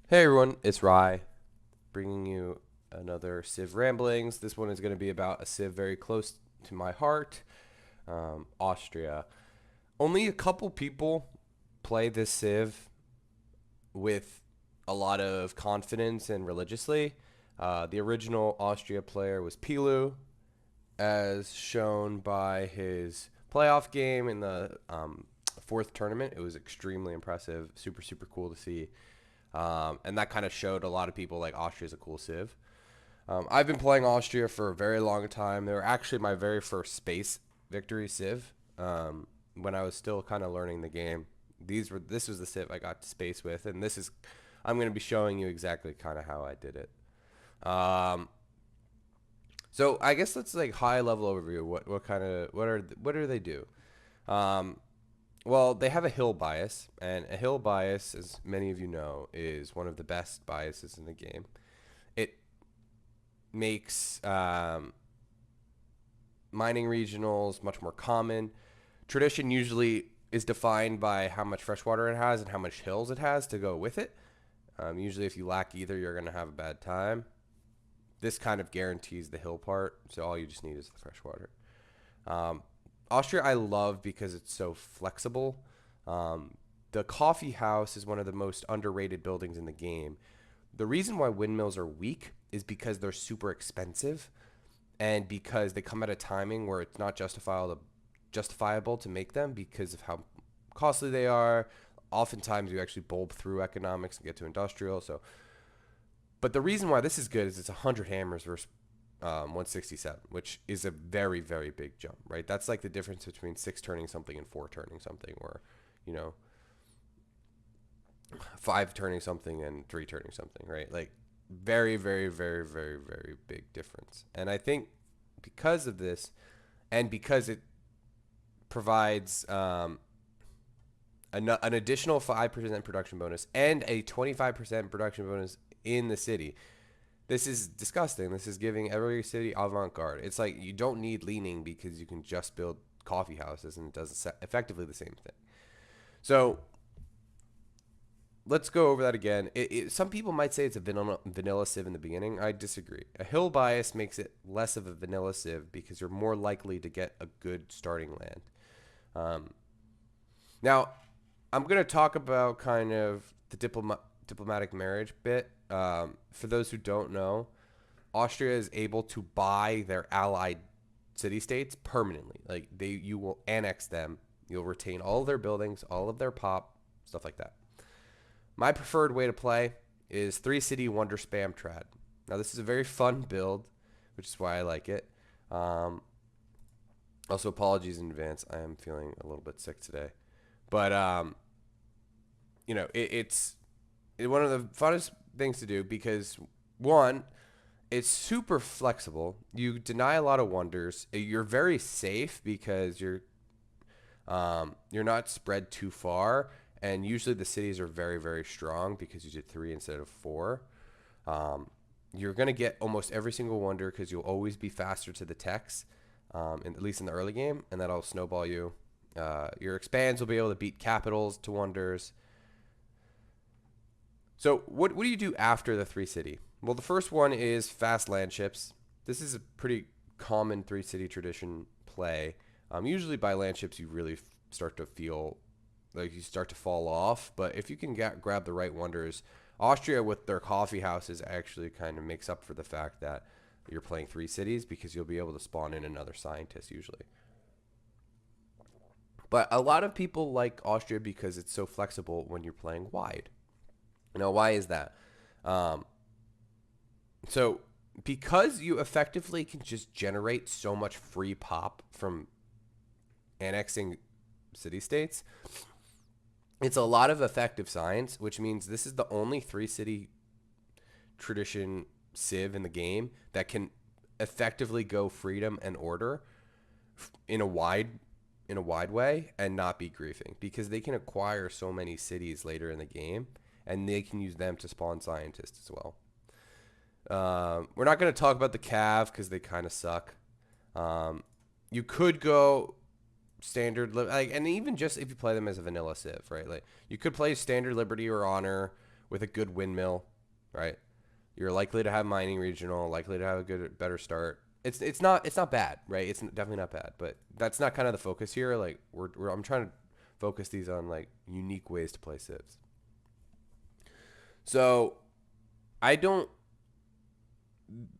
Hey everyone, it's Rye, bringing you another Civ Ramblings. This one is going to be about a Civ very close to my heart, Austria. Only a couple people play this Civ with a lot of confidence and religiously. The original Austria player was Pilu, as shown by his playoff game in the fourth tournament. It was extremely impressive, super, super cool to see. And that kind of showed a lot of people like Austria's a cool civ. I've been playing Austria for a very long time. They were actually my very first space victory civ when I was still kind of learning the game. This was the civ I got to space with, and this is I'm going to be showing you exactly kind of how I did it. Um, so I guess let's like high level overview. What do they do? Um, well, they have a hill bias, and a hill bias, as many of you know, is one of the best biases in the game. It makes mining regionals much more common. Tradition usually is defined by how much fresh water it has and how much hills it has to go with it. Usually, if you lack either, you're going to have a bad time. This kind of guarantees the hill part, so all you just need is the fresh water. Um, Austria I love because it's so flexible. The coffee house is one of the most underrated buildings in the game. The reason why windmills are weak is because they're super expensive and because they come at a timing where it's not justifiable to make them because of how costly they are. Oftentimes you actually bulb through economics and get to industrial. But the reason why this is good is it's 100 hammers versus 167, which is a very, very big jump, right? That's like the difference between 6 turning something and 4 turning something, or, you know, 5 turning something and 3 turning something, right? Like, very, very, very, very, very big difference. And I think because of this, and because it provides an additional 5% production bonus and a 25% production bonus in the city. This is disgusting. This is giving every city avant-garde. It's like you don't need leaning because you can just build coffee houses and it does effectively the same thing. So let's go over that again. Some people might say it's a vanilla civ in the beginning. I disagree. A hill bias makes it less of a vanilla civ because you're more likely to get a good starting land. Now, I'm going to talk about kind of the diplomatic marriage bit. For those who don't know, Austria is able to buy their allied city states permanently. Like you will annex them. You'll retain all of their buildings, all of their pop, stuff like that. My preferred way to play is 3 city wonder spam trad. Now this is a very fun build, which is why I like it. Also, apologies in advance. I am feeling a little bit sick today, but it's one of the funnest things to do because one, it's super flexible. You deny a lot of wonders. You're very safe because you're not spread too far, and usually the cities are very, very strong because you did 3 instead of 4. You're gonna get almost every single wonder because you'll always be faster to the techs, at least in the early game, and that'll snowball you. Your expands will be able to beat capitals to wonders. So what do you do after the 3 city? Well, the first one is fast land ships. This is a pretty common 3 city tradition play. Usually by land ships, you really start to feel like you start to fall off. But if you can grab the right wonders, Austria with their coffee houses actually kind of makes up for the fact that you're playing 3 cities because you'll be able to spawn in another scientist usually. But a lot of people like Austria because it's so flexible when you're playing wide. Now, why is that? Um, so, because you effectively can just generate so much free pop from annexing city states, it's a lot of effective science, which means this is the only 3 city tradition civ in the game that can effectively go freedom and order in a wide way and not be griefing because they can acquire so many cities later in the game and they can use them to spawn scientists as well. We're not going to talk about the Cav because they kind of suck. You could go and even just if you play them as a vanilla civ, right? Like you could play standard Liberty or Honor, with a good windmill, right? You're likely to have mining regional, likely to have a better start. It's not bad, right? It's definitely not bad, but that's not kind of the focus here. Like I'm trying to focus these on like unique ways to play civs. So I don't.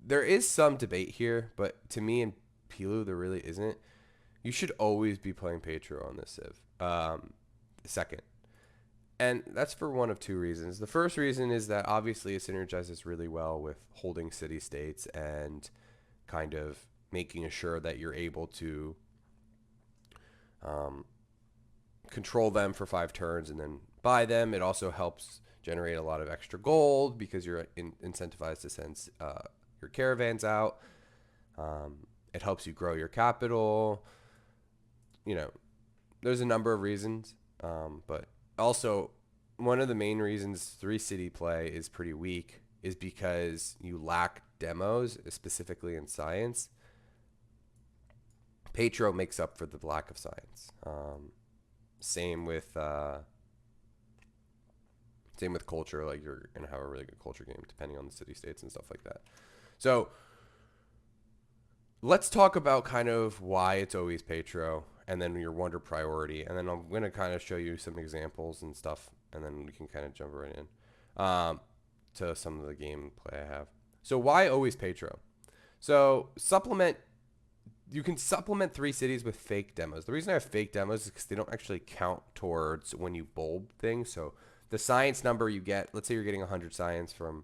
There is some debate here, but to me in Pilu there really isn't. You should always be playing Patro on this civ. Second. And that's for one of two reasons. The first reason is that obviously it synergizes really well with holding city states and kind of making sure that you're able to control them for 5 turns and then buy them. It also helps generate a lot of extra gold because you're incentivized to send your caravans out. It helps you grow your capital. You know, there's a number of reasons, but also one of the main reasons 3 city play is pretty weak is because you lack demos, specifically in science. Patro makes up for the lack of science. Same with culture. Like you're gonna have a really good culture game depending on the city states and stuff like that. So let's talk about kind of why it's always Patro, and then your wonder priority, and then I'm gonna kind of show you some examples and stuff, and then we can kind of jump right in to some of the gameplay I have. So why always Patro? So you can supplement 3 cities with fake demos. The reason I have fake demos is because they don't actually count towards when you bulb things. So the science number you get, let's say you're getting 100 science from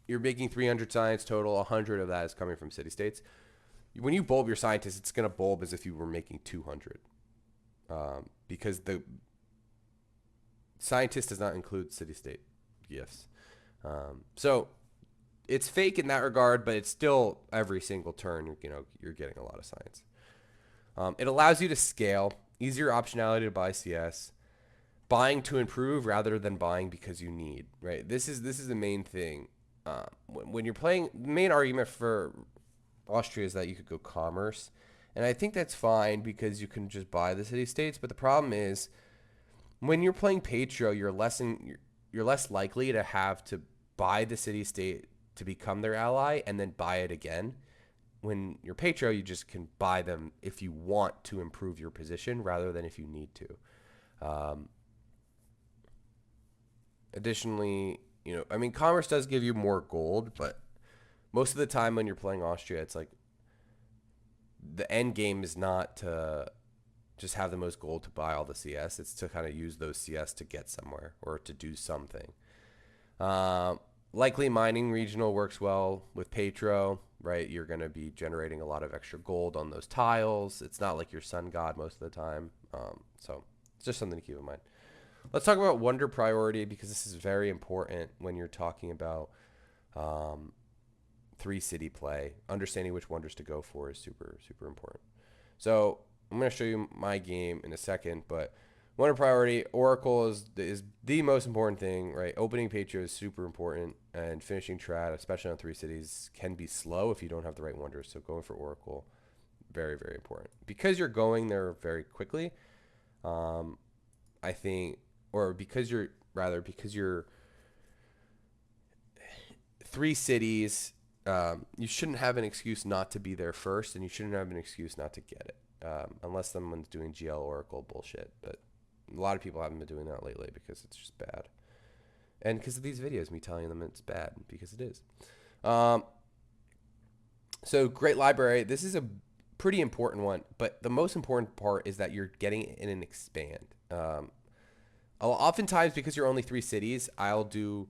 you're making 300 science total, 100 of that is coming from city states. When you bulb your scientist, it's going to bulb as if you were making 200 because the scientist does not include city state gifts. So it's fake in that regard, but it's still every single turn, you're getting a lot of science. It allows you to scale, easier optionality to buy CS, buying to improve rather than buying because you need, right? This is the main thing. When you're playing, the main argument for Austria is that you could go commerce, and I think that's fine because you can just buy the city states. But the problem is when you're playing Patro, you're less likely to have to buy the city state to become their ally and then buy it again. When you're Patro, you just can buy them if you want to improve your position rather than if you need to. Additionally, commerce does give you more gold, but most of the time when you're playing Austria, it's like the end game is not to just have the most gold to buy all the CS. It's to kind of use those CS to get somewhere or to do something. Likely mining regional works well with Patro, right? You're going to be generating a lot of extra gold on those tiles. It's not like your sun god most of the time. So it's just something to keep in mind. Let's talk about wonder priority because this is very important when you're talking about 3 city play. Understanding which wonders to go for is super, super important. So I'm going to show you my game in a second, but wonder priority, Oracle is the most important thing, right? Opening Patro is super important, and finishing Trad, especially on 3 cities, can be slow if you don't have the right wonders. So going for Oracle, very, very important. Because you're going there very quickly, I think, or because you're 3 cities, you shouldn't have an excuse not to be there first, and you shouldn't have an excuse not to get it, unless someone's doing GL Oracle bullshit. But a lot of people haven't been doing that lately because it's just bad, and because of these videos, me telling them it's bad because it is. So great library. This is a pretty important one, but the most important part is that you're getting it in an expand. Oftentimes, because you're only 3 cities, I'll do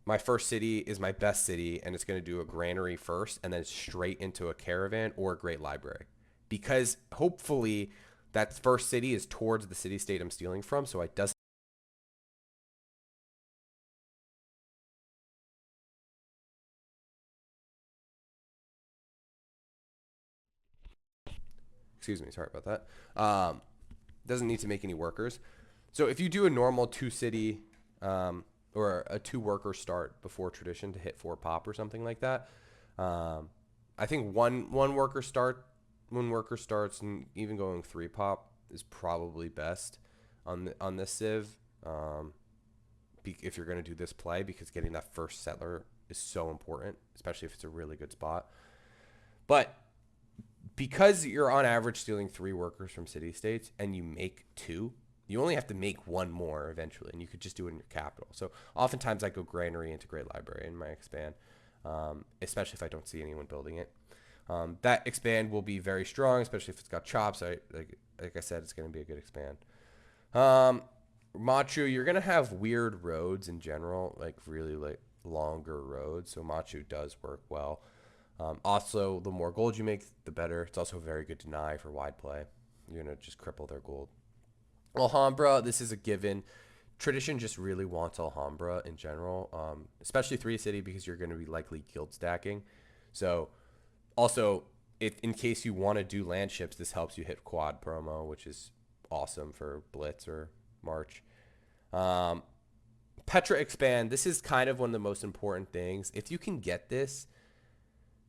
my first city is my best city, and it's going to do a granary first, and then straight into a caravan or a great library. Because hopefully that first city is towards the city state I'm stealing from, so it doesn't. Excuse me, sorry about that. Doesn't need to make any workers. So if you do a normal 2 city or a 2 worker start before tradition to hit 4 pop or something like that, I think one worker starts, and even going 3 pop is probably best. on this Civ. If you're going to do this play, because getting that first settler is so important, especially if it's a really good spot. But because you're on average stealing 3 workers from city states and you make 2, you only have to make 1 more eventually, and you could just do it in your capital. So oftentimes I go granary into great library in my expand, especially if I don't see anyone building it. That expand will be very strong, especially if it's got chops. Like I said, it's going to be a good expand. Machu, you're going to have weird roads in general, like really like longer roads. So Machu does work well. Also, the more gold you make, the better. It's also a very good deny for wide play. You're going to just cripple their gold. Alhambra, this is a given. Tradition just really wants Alhambra in general, especially 3 city, because you're going to be likely guild stacking. So also, if in case you want to do land ships, this helps you hit quad promo, which is awesome for Blitz or March. Petra expand. This is kind of one of the most important things. If you can get this,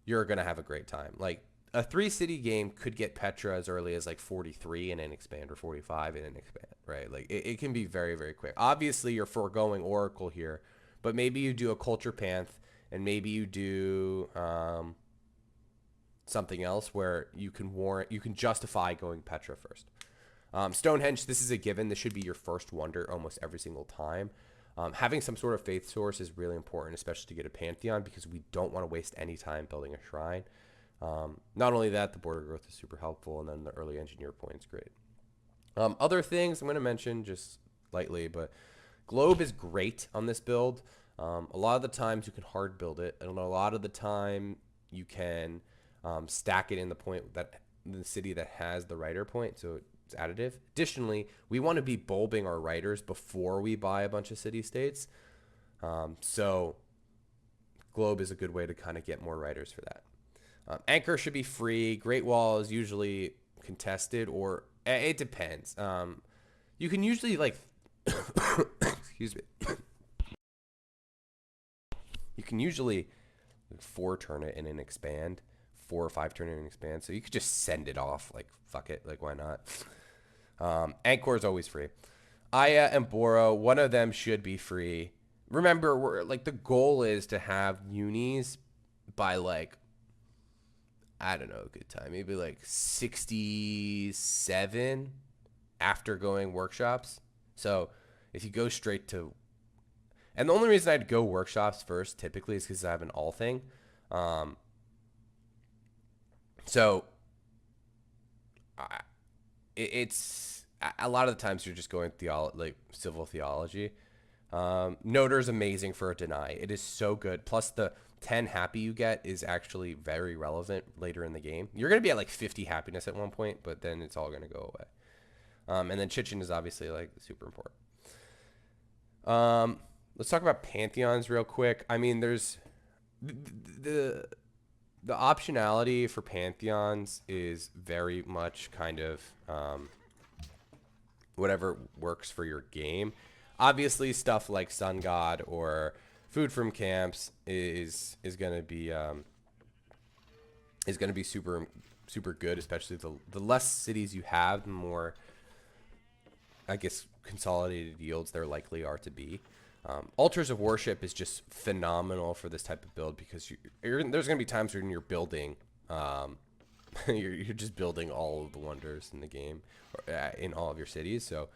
you're going to have a great time. Like a 3 city game could get Petra as early as like 43 in an expand, or 45 in an expand, right? Like it can be very, very quick. Obviously, you're foregoing Oracle here, but maybe you do a Culture Panth, and maybe you do something else where you can justify going Petra first. Stonehenge, this is a given. This should be your first wonder almost every single time. Having some sort of faith source is really important, especially to get a Pantheon, because we don't want to waste any time building a shrine. Not only that, the border growth is super helpful, and then the early engineer point is great. Other things I'm going to mention just lightly, but Globe is great on this build. A lot of the times you can hard build it, and a lot of the time you can stack it in the city that has the writer point, so it's additive. Additionally, we want to be bulbing our writers before we buy a bunch of city states. So Globe is a good way to kind of get more writers for that. Anchor should be free. Great Wall is usually contested, or it depends. You can usually excuse me. You can usually 4 turn it in an expand, 4 or 5 turn it in an expand. So you could just send it off. Like fuck it. Like why not? Anchor is always free. Aya and Boro, one of them should be free. Remember, the goal is to have unis by I don't know, a good time. Maybe 67 after going workshops. So if you go straight to, and the only reason I'd go workshops first typically is because I have an all thing. So it's a lot of the times you're just going civil theology. Noter's amazing for a deny. It is so good. Plus the 10 happy you get is actually very relevant later in the game. You're going to be at 50 happiness at one point, but then it's all going to go away. And then Chichen is obviously super important. Let's talk about Pantheons real quick. I mean, there's the optionality for Pantheons is very much kind of whatever works for your game. Obviously, stuff like Sun God or Food from Camps is going to be super good, especially the less cities you have, the more, I guess, consolidated yields there likely are to be. Altars of Worship is just phenomenal for this type of build, because there's going to be times when you're building, you're just building all of the wonders in the game, in all of your cities. So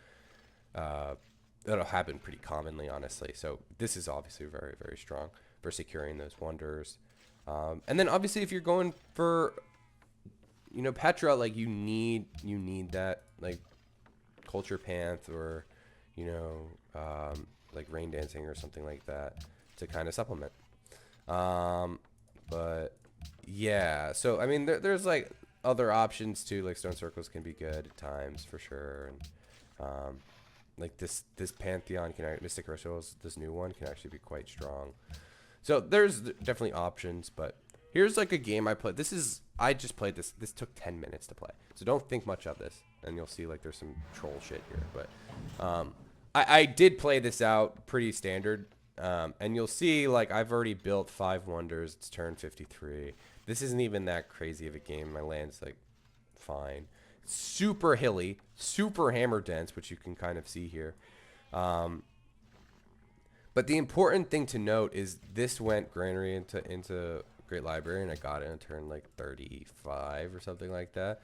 that'll happen pretty commonly, honestly. So this is obviously very, very strong for securing those wonders. And then obviously if you're going for, Petra, you need that Culture Panth or, Rain Dancing or something like that to kind of supplement. But yeah, so I mean, there's other options too. Stone Circles can be good at times for sure. And this Pantheon Mystic Rituals, this new one can actually be quite strong. So there's definitely options, but here's a game I played. I just played this. This took 10 minutes to play. So don't think much of this, and you'll see there's some troll shit here. But I did play this out pretty standard, and you'll see I've already built 5 wonders. It's turn 53. This isn't even that crazy of a game. My land's fine. super hilly, super hammer dense, which you can kind of see here. Um, but the important thing to note is this went granary into Great Library, and I got it in turn like 35 or something like that.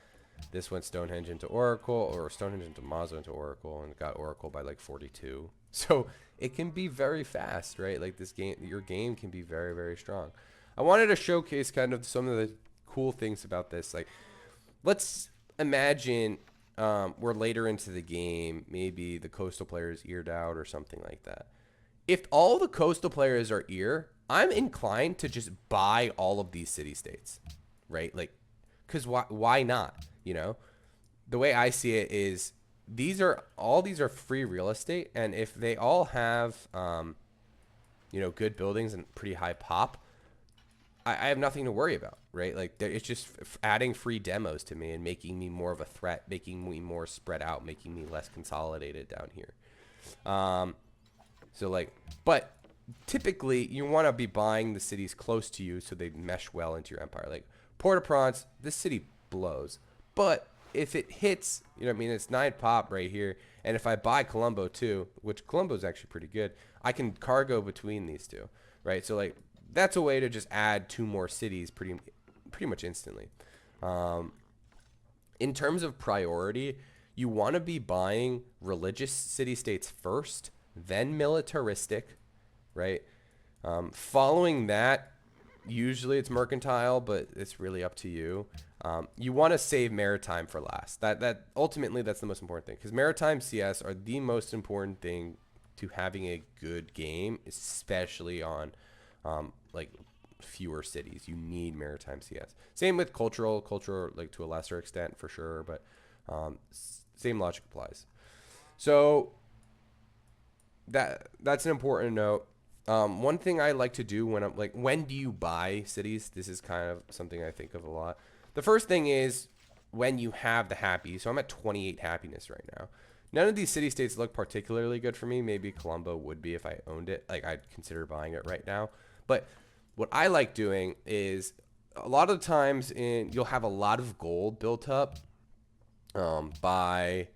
This went Stonehenge into Oracle, or Stonehenge into Mazo into Oracle, and got Oracle by like 42. So it can be very fast, right? Like this game, your game can be very, very strong. I wanted to showcase kind of some of the cool things about this. Like, let's imagine we're later into the game, maybe the coastal player is eared out or something like that. If all the coastal players are ear, I'm inclined to just buy all of these city states, right? Like, because why not? You know, the way I see it is these are free real estate, and if they all have good buildings and pretty high pop, I have nothing to worry about, right? Like it's just adding free demos to me and making me more of a threat, making me more spread out, making me less consolidated down here. So like, but typically you want to be buying the cities close to you so they mesh well into your empire. Like Port-au-Prince, this city blows, but if it hits, you know what I mean, it's 9 pop right here, and if I buy Colombo too, which Colombo is actually pretty good, I can cargo between these two, right? So like that's a way to just add 2 more cities pretty much instantly. In terms of priority, you want to be buying religious city states first, then militaristic, right? Following that, usually it's mercantile, but it's really up to you. You want to save maritime for last. That ultimately that's the most important thing, because maritime CS are the most important thing to having a good game, especially on like fewer cities. You need maritime CS. Same with cultural like to a lesser extent for sure, but same logic applies. So that's an important note. One thing I like to do when I'm like, when do you buy cities? This is kind of something I think of a lot. The first thing is when you have the happy. So I'm at 28 happiness right now. None of these city states look particularly good for me. Maybe Colombo would be if I owned it. Like I'd consider buying it right now. But what I like doing is a lot of the times you'll have a lot of gold built up by.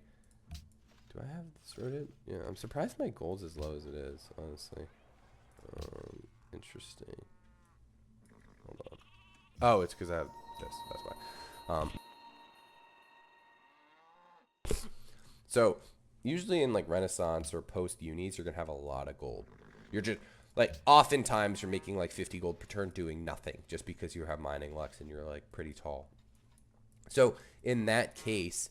Do I have this sorted? Yeah, I'm surprised my gold's as low as it is, honestly. Interesting. Hold on. Oh, it's because I have this. That's why. So usually in like Renaissance or post unis, you're gonna have a lot of gold. You're just like oftentimes you're making like 50 gold per turn doing nothing just because you have mining lux and you're like pretty tall. So in that case,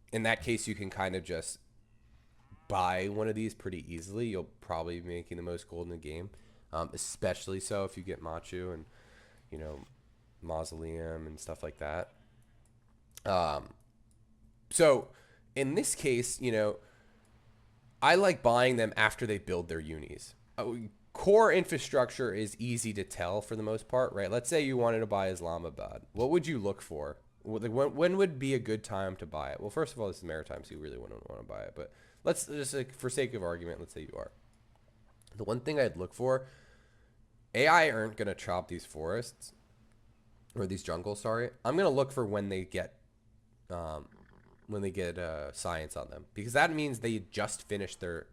you can kind of just buy one of these pretty easily. You'll probably be making the most gold in the game, especially so if you get Machu and Mausoleum and stuff like that. So in this case, I like buying them after they build their unis. Core infrastructure is easy to tell for the most part, right? Let's say you wanted to buy Islamabad. What would you look for? When would be a good time to buy it? Well, first of all, this is maritime, so you really wouldn't want to buy it. But let's just, like, for sake of argument, let's say you are. The one thing I'd look for, AI aren't going to chop these forests, or these jungles, sorry. I'm going to look for when they get science on them, because that means they just finished their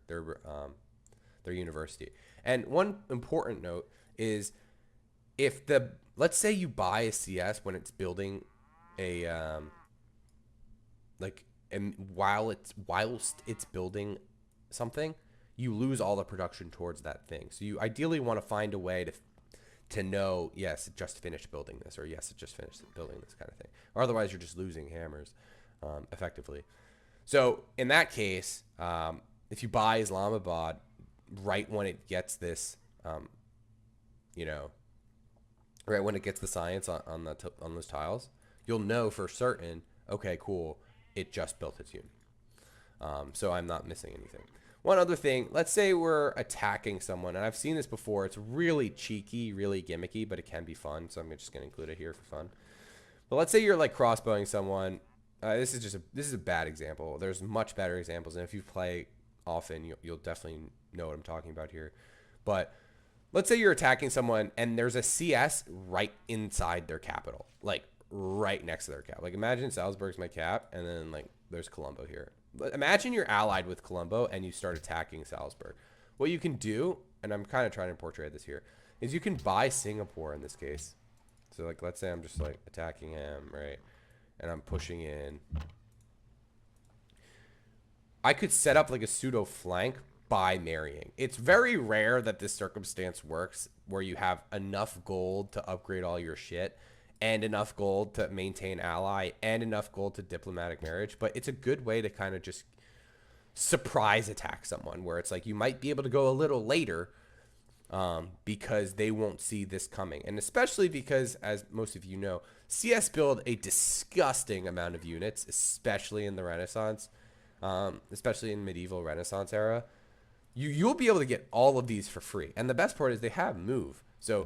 university. And one important note is let's say you buy a CS when it's building a and whilst it's building something, you lose all the production towards that thing. So you ideally want to find a way to know, yes, it just finished building this, or yes, it just finished building this kind of thing. Or otherwise you're just losing hammers effectively. So in that case, if you buy Islamabad right when it gets this, right when it gets the science on those tiles, you'll know for certain, okay, cool, it just built its unit. So I'm not missing anything. One other thing, let's say we're attacking someone, and I've seen this before. It's really cheeky, really gimmicky, but it can be fun, so I'm just going to include it here for fun. But let's say you're like crossbowing someone. This is a bad example. There's much better examples, and if you play often, you'll definitely know what I'm talking about here. But let's say you're attacking someone and there's a CS right inside their capital, like right next to their cap. Like imagine Salzburg's my cap, and then like there's Colombo here. Imagine you're allied with Colombo and you start attacking Salzburg. What you can do, and I'm kind of trying to portray this here, is you can buy Singapore in this case. So like let's say I'm just like attacking him, right? And I'm pushing in. I could set up like a pseudo flank by marrying. It's very rare that this circumstance works where you have enough gold to upgrade all your shit and enough gold to maintain ally and enough gold to diplomatic marriage. But it's a good way to kind of just surprise attack someone where it's like you might be able to go a little later because they won't see this coming. And especially because, as most of you know, CS build a disgusting amount of units, especially in the Renaissance, especially in medieval Renaissance era. You'll be able to get all of these for free. And the best part is they have move. So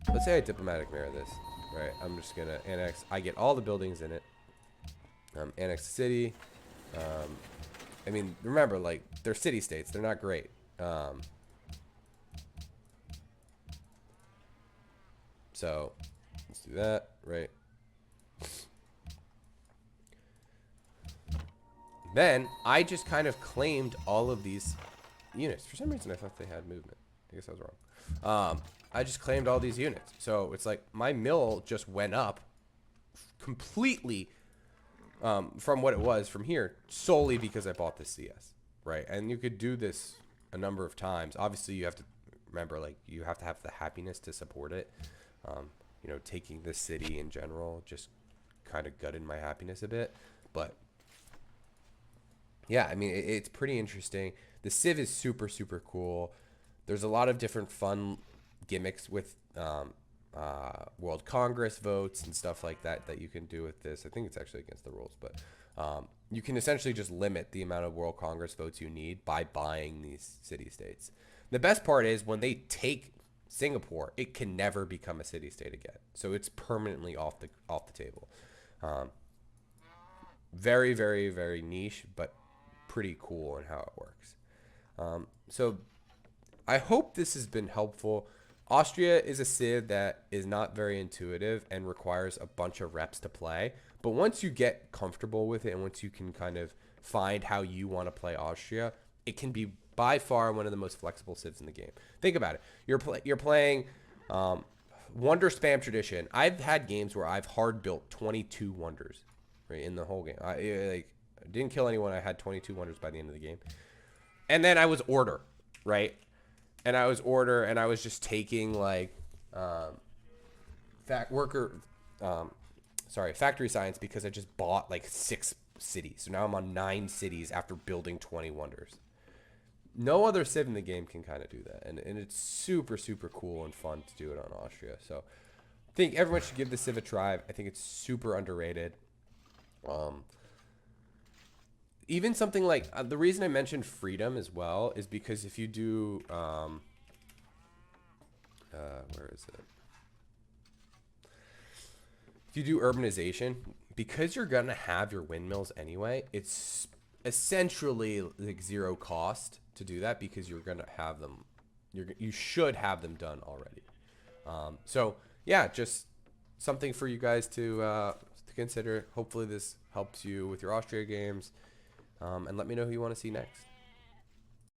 let's say I diplomatic mirror this, right? I'm just going to annex. I get all the buildings in it. Annex the city. I mean, remember, like, they're city states. They're not great. So let's do that, right? Then I just kind of claimed all of these units. For some reason, I thought they had movement. I guess I was wrong. I just claimed all these units. So it's like my mill just went up completely from what it was from here solely because I bought this CS, right? And you could do this a number of times. Obviously, you have to remember, like, you have to have the happiness to support it. You know, taking this city in general just kind of gutted my happiness a bit. But yeah, I mean, it's pretty interesting. The Civ is super, super cool. There's a lot of different fun gimmicks with World Congress votes and stuff like that that you can do with this. I think it's actually against the rules, but you can essentially just limit the amount of World Congress votes you need by buying these city-states. The best part is when they take Singapore, it can never become a city-state again. So it's permanently off the table. Very, very, very niche, but pretty cool in how it works. So I hope this has been helpful. Austria is a civ that is not very intuitive and requires a bunch of reps to play. But once you get comfortable with it and once you can kind of find how you want to play Austria, it can be by far one of the most flexible civs in the game. Think about it. You're playing Wonder Spam Tradition. I've had games where I've hard built 22 Wonders right in the whole game. I didn't kill anyone. I had 22 Wonders by the end of the game. And then I was Order, right? And I was Order, and I was just taking like factory science because I just bought like 6 cities. So now I'm on 9 cities after building 20 Wonders. No other civ in the game can kind of do that. And it's super, super cool and fun to do it on Austria. So I think everyone should give the civ a try. I think it's super underrated. Even something like the reason I mentioned freedom as well is because if you do where is it? If you do urbanization, because you're gonna have your windmills anyway, it's essentially like zero cost to do that because you're gonna have them. You should have them done already. So yeah, just something for you guys to consider. Hopefully this helps you with your Austria games. And let me know who you want to see next.